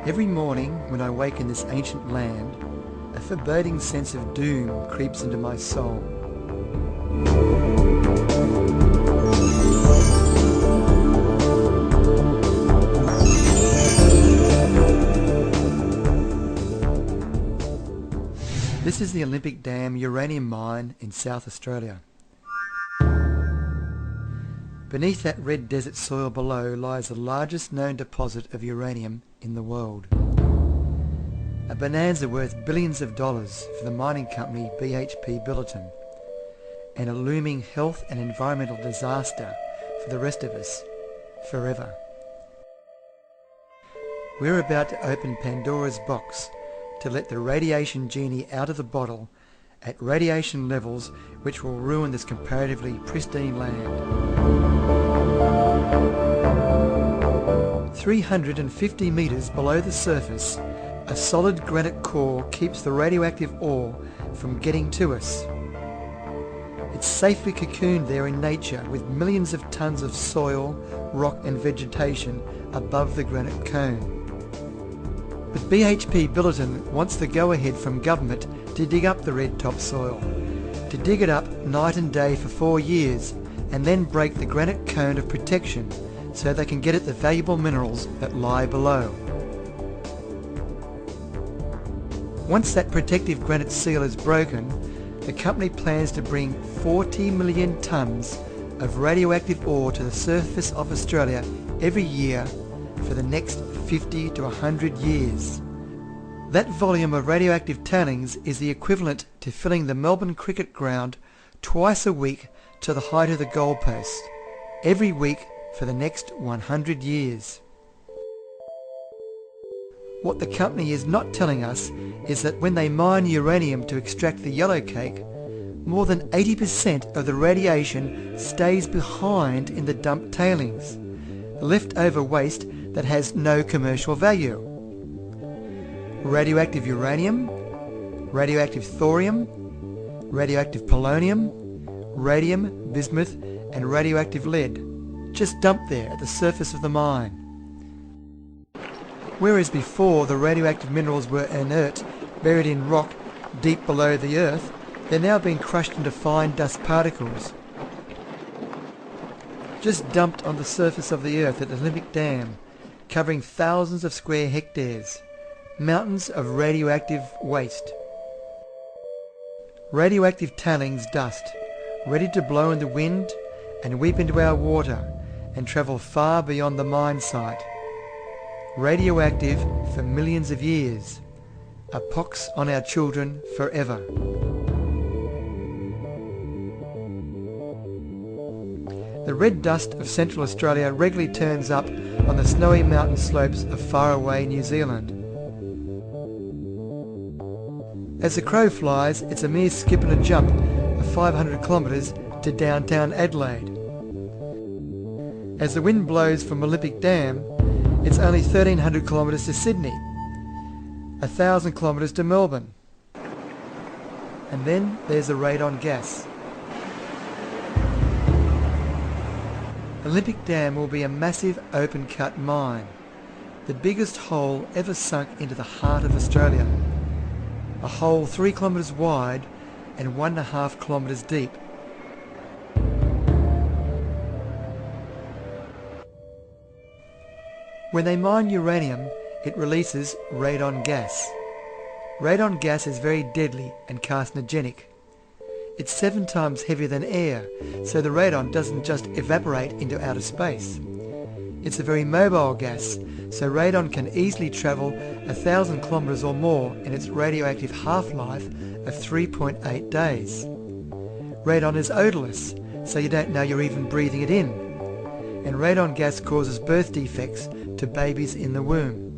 Every morning when I wake in this ancient land, a foreboding sense of doom creeps into my soul. This is the Olympic Dam uranium mine in South Australia. Beneath that red desert soil below lies the largest known deposit of uranium in the world. A bonanza worth billions of dollars for the mining company BHP Billiton, and a looming health and environmental disaster for the rest of us forever. We're about to open Pandora's box to let the radiation genie out of the bottle at radiation levels which will ruin this comparatively pristine land. 350 metres below the surface, a solid granite core keeps the radioactive ore from getting to us. It's safely cocooned there in nature with millions of tons of soil, rock and vegetation above the granite cone. But BHP Billiton wants the go-ahead from government to dig up the red topsoil, to dig it up night and day for 4 years and then break the granite cone of protection so they can get at the valuable minerals that lie below. Once that protective granite seal is broken, the company plans to bring 40 million tonnes of radioactive ore to the surface of Australia every year for the next 50 to 100 years. That volume of radioactive tailings is the equivalent to filling the Melbourne cricket ground twice a week to the height of the goalpost, every week for the next 100 years. What the company is not telling us is that when they mine uranium to extract the yellow cake, more than 80% of the radiation stays behind in the dumped tailings, the leftover waste that has no commercial value. Radioactive uranium, radioactive thorium, radioactive polonium, radium, bismuth and radioactive lead, just dumped there at the surface of the mine. Whereas before the radioactive minerals were inert, buried in rock deep below the earth, they're now being crushed into fine dust particles, just dumped on the surface of the earth at Olympic Dam, covering thousands of square hectares, mountains of radioactive waste. Radioactive tailings dust, ready to blow in the wind and weep into our water and travel far beyond the mine site. Radioactive for millions of years, a pox on our children forever. The red dust of Central Australia regularly turns up on the snowy mountain slopes of faraway New Zealand. As the crow flies, it's a mere skip and a jump of 500 kilometres to downtown Adelaide. As the wind blows from Olympic Dam, it's only 1,300 kilometres to Sydney, 1,000 kilometres to Melbourne. And then there's the radon gas. Olympic Dam will be a massive open-cut mine, the biggest hole ever sunk into the heart of Australia, a hole 3 kilometres wide and 1.5 kilometres deep. When they mine uranium, it releases radon gas. Radon gas is very deadly and carcinogenic. It's 7 times heavier than air, so the radon doesn't just evaporate into outer space. It's a very mobile gas, so radon can easily travel 1,000 kilometres or more in its radioactive half-life of 3.8 days. Radon is odourless, so you don't know you're even breathing it in. And radon gas causes birth defects to babies in the womb.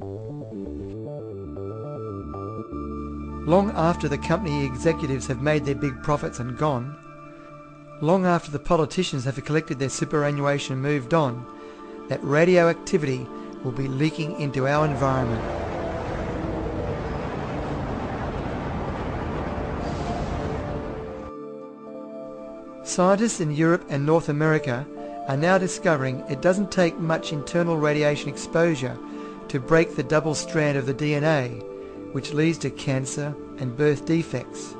Long after the company executives have made their big profits and gone, long after the politicians have collected their superannuation and moved on, that radioactivity will be leaking into our environment. Scientists in Europe and North America are now discovering it doesn't take much internal radiation exposure to break the double strand of the DNA, which leads to cancer and birth defects.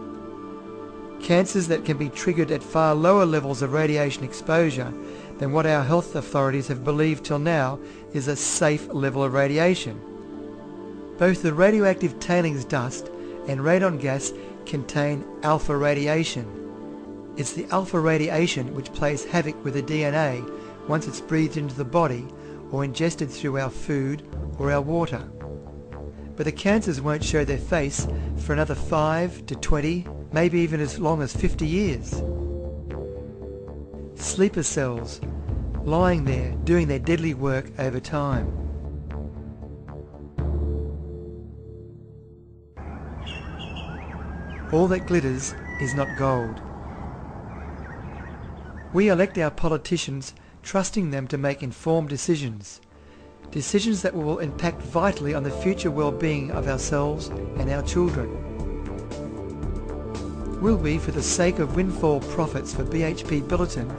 Cancers that can be triggered at far lower levels of radiation exposure than what our health authorities have believed till now is a safe level of radiation. Both the radioactive tailings dust and radon gas contain alpha radiation. It's the alpha radiation which plays havoc with the DNA once it's breathed into the body or ingested through our food or our water. But the cancers won't show their face for another 5 to 20, maybe even as long as 50 years. Sleeper cells, lying there doing their deadly work over time. All that glitters is not gold. We elect our politicians trusting them to make informed decisions. Decisions that will impact vitally on the future well-being of ourselves and our children. Will we, for the sake of windfall profits for BHP Billiton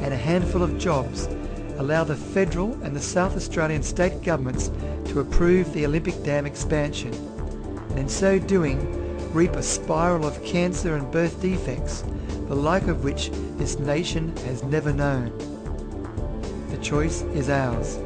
and a handful of jobs, allow the federal and the South Australian state governments to approve the Olympic Dam expansion, and in so doing reap a spiral of cancer and birth defects, the like of which this nation has never known? The choice is ours.